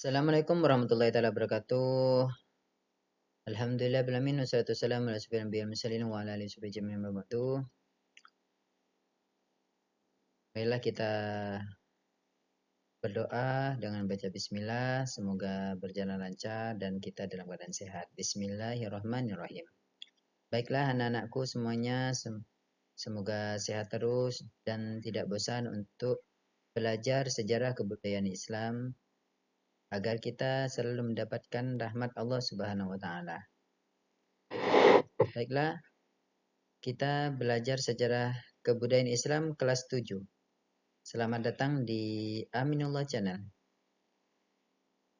Assalamualaikum warahmatullahi taala wabarakatuh. Alhamdulillah bil alamin wassalatu wassalamu ala asyrofil anbiya'i wal mursalin wa ala alihi washabihi ajmain amma ba'du. Marilah kita berdoa dengan baca bismillah, semoga berjalan lancar dan kita dalam keadaan sehat. Bismillahirrahmanirrahim. Baiklah anak-anakku semuanya, semoga sehat terus dan tidak bosan untuk belajar sejarah kebudayaan Islam agar kita selalu mendapatkan rahmat Allah Subhanahu wa taala. Baiklah, kita belajar sejarah kebudayaan Islam kelas 7. Selamat datang di Aminullah Channel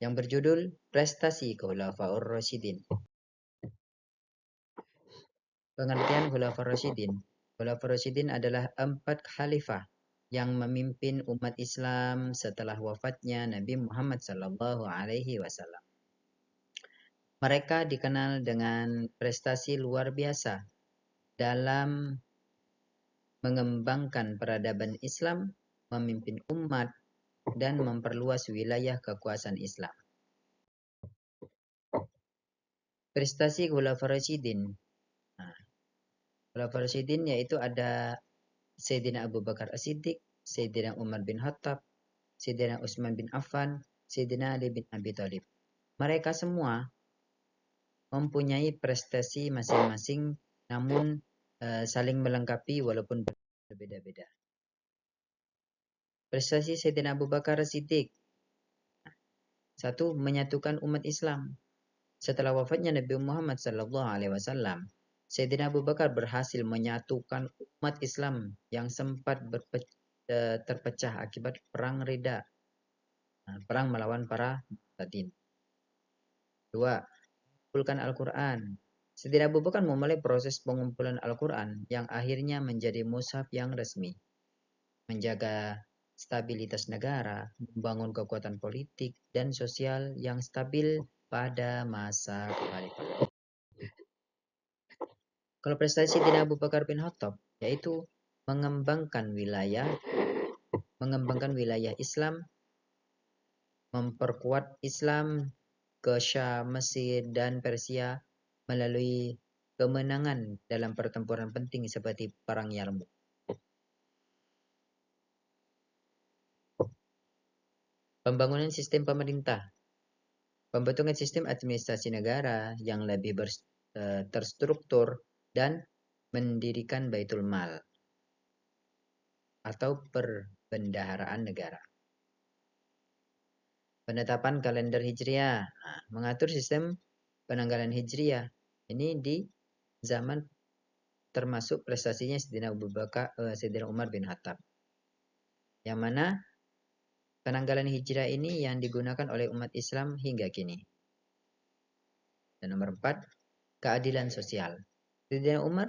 yang berjudul Prestasi Khulafaur Rasyidin. Pengertian Khulafaur Rasyidin. Khulafaur Rasyidin adalah 4 khalifah yang memimpin umat Islam setelah wafatnya Nabi Muhammad SAW. Mereka dikenal dengan prestasi luar biasa dalam mengembangkan peradaban Islam, memimpin umat, dan memperluas wilayah kekuasaan Islam. Prestasi Khulafaur Rasyidin. Khulafaur Rasyidin yaitu ada Sayyidina Abu Bakar As-Siddiq, Sayyidina Umar bin Khattab, Sayyidina Utsman bin Affan, Sayyidina Ali bin Abi Thalib. Mereka semua mempunyai prestasi masing-masing namun saling melengkapi walaupun berbeda-beda. Prestasi Sayyidina Abu Bakar As-Siddiq. 1. Menyatukan umat Islam. Setelah wafatnya Nabi Muhammad SAW, Sayyidina Abu Bakar berhasil menyatukan umat Islam yang sempat terpecah akibat perang Ridha, perang melawan para murtadin. 2. Mengumpulkan Al-Quran. Sayyidina Abu Bakar memulai proses pengumpulan Al-Quran yang akhirnya menjadi mushaf yang resmi. Menjaga stabilitas negara, membangun kekuatan politik dan sosial yang stabil pada masa kekhalifahan. Kalau prestasi Sayyidina Abu Bakar bin Khattab yaitu mengembangkan wilayah Islam, memperkuat Islam ke Syam, Mesir, dan Persia melalui kemenangan dalam pertempuran penting seperti Perang Yarmouk. Pembangunan sistem pemerintah. Pembentukan sistem administrasi negara yang lebih terstruktur dan mendirikan Baitul Mal atau perbendaharaan negara. Penetapan kalender Hijriah, mengatur sistem penanggalan Hijriah. Ini di zaman termasuk prestasinya Sayyidina Umar bin Khattab. Yang mana penanggalan Hijriah ini yang digunakan oleh umat Islam hingga kini. Dan nomor 4, keadilan sosial. Sayyidina Umar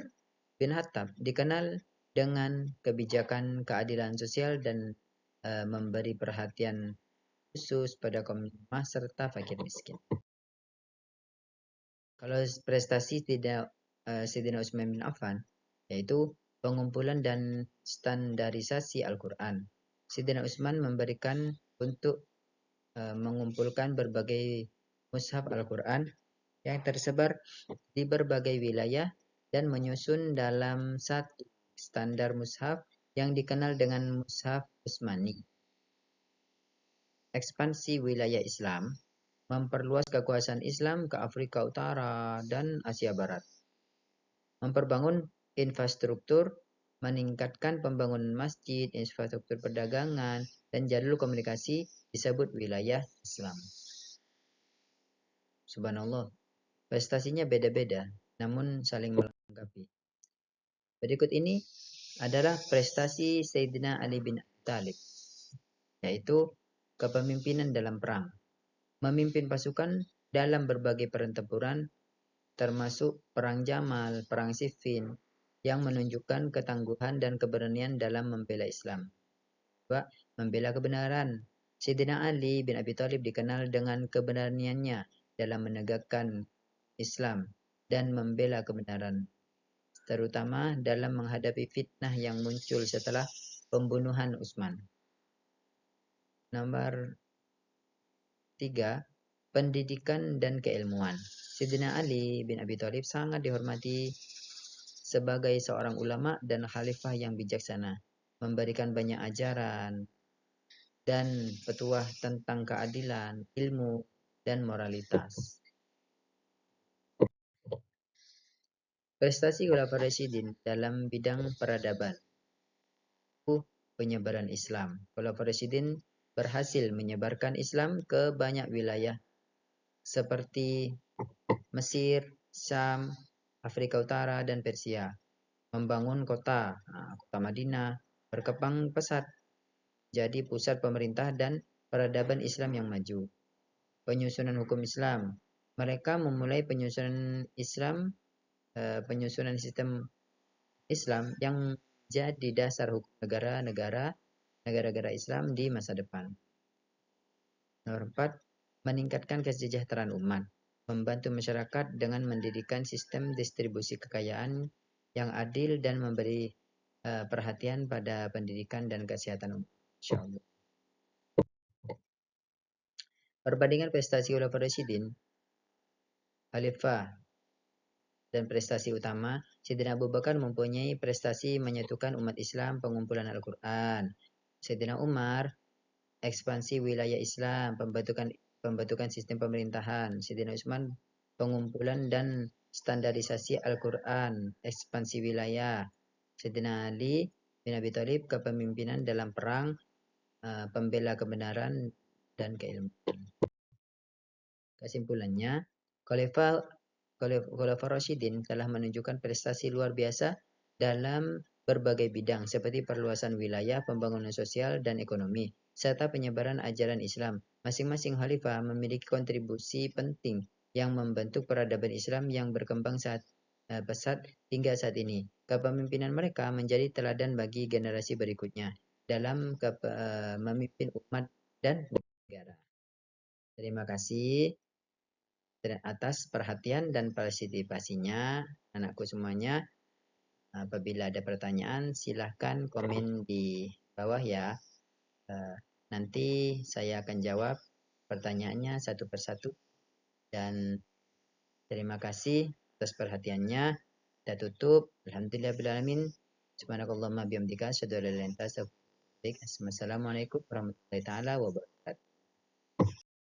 bin Khattab dikenal dengan kebijakan keadilan sosial dan memberi perhatian khusus pada kaum lemah serta fakir miskin. Kalau prestasi Sayyidina Utsman bin Affan yaitu pengumpulan dan standarisasi Al-Quran. Sayyidina Utsman memberikan untuk mengumpulkan berbagai mushaf Al-Quran yang tersebar di berbagai wilayah dan menyusun dalam satu standar mushaf yang dikenal dengan mushaf Utsmani. Ekspansi wilayah Islam, memperluas kekuasaan Islam ke Afrika Utara dan Asia Barat. Memperbangun infrastruktur, meningkatkan pembangunan masjid, infrastruktur perdagangan, dan jalur komunikasi disebut wilayah Islam. Subhanallah, prestasinya beda-beda, namun saling melengkapi. Berikut ini adalah prestasi Sayyidina Ali bin Abi Thalib, yaitu kepemimpinan dalam perang, memimpin pasukan dalam berbagai pertempuran, termasuk Perang Jamal, Perang Siffin, yang menunjukkan ketangguhan dan keberanian dalam membela Islam. 2. Membela kebenaran. Sayyidina Ali bin Abi Thalib dikenal dengan keberaniannya dalam menegakkan Islam dan membela kebenaran, terutama dalam menghadapi fitnah yang muncul setelah pembunuhan Utsman. Nomor Tiga, pendidikan dan keilmuan. Sayyidina Ali bin Abi Thalib sangat dihormati sebagai seorang ulama dan khalifah yang bijaksana, memberikan banyak ajaran dan petuah tentang keadilan, ilmu, dan moralitas. Prestasi Khulafaur Rasyidin dalam bidang peradaban. Penyebaran Islam. Khulafaur Rasyidin berhasil menyebarkan Islam ke banyak wilayah seperti Mesir, Syam, Afrika Utara, dan Persia. Membangun kota Madinah berkembang pesat jadi pusat pemerintah dan peradaban Islam yang maju. Penyusunan hukum Islam. Mereka memulai penyusunan sistem Islam yang jadi dasar hukum negara-negara Islam di masa depan. Nomor 4, meningkatkan kesejahteraan umat. Membantu masyarakat dengan mendirikan sistem distribusi kekayaan yang adil dan memberi perhatian pada pendidikan dan kesehatan umat. Insyaallah. Perbandingan prestasi Khulafaur Rasyidin, Khalifah, dan prestasi utama. Sayyidina Abu Bakar mempunyai prestasi menyatukan umat Islam, pengumpulan Al-Quran. Sayyidina Umar, ekspansi wilayah Islam, pembentukan sistem pemerintahan. Sayyidina Utsman, pengumpulan dan standarisasi Al-Quran, ekspansi wilayah. Sayyidina Ali bin Abi Thalib, kepemimpinan dalam perang, pembela kebenaran dan keilmuan. Kesimpulannya, Khulafaur Rasyidin telah menunjukkan prestasi luar biasa dalam berbagai bidang seperti perluasan wilayah, pembangunan sosial dan ekonomi, serta penyebaran ajaran Islam. Masing-masing khalifah memiliki kontribusi penting yang membentuk peradaban Islam yang berkembang pesat hingga saat ini. Kepemimpinan mereka menjadi teladan bagi generasi berikutnya dalam memimpin umat dan negara. Terima kasih atas perhatian dan partisipasinya anakku semuanya. Apabila ada pertanyaan silahkan komen di bawah ya. Nanti saya akan jawab pertanyaannya satu persatu. Dan terima kasih atas perhatiannya. Kita tutup. Alhamdulillahirrahmanirrahim. Subhanakallahumma bihamdika asyhadu an la ilaha illa anta astaghfiruka wa atubu ilaik. Assalamualaikum warahmatullahi taala wabarakatuh.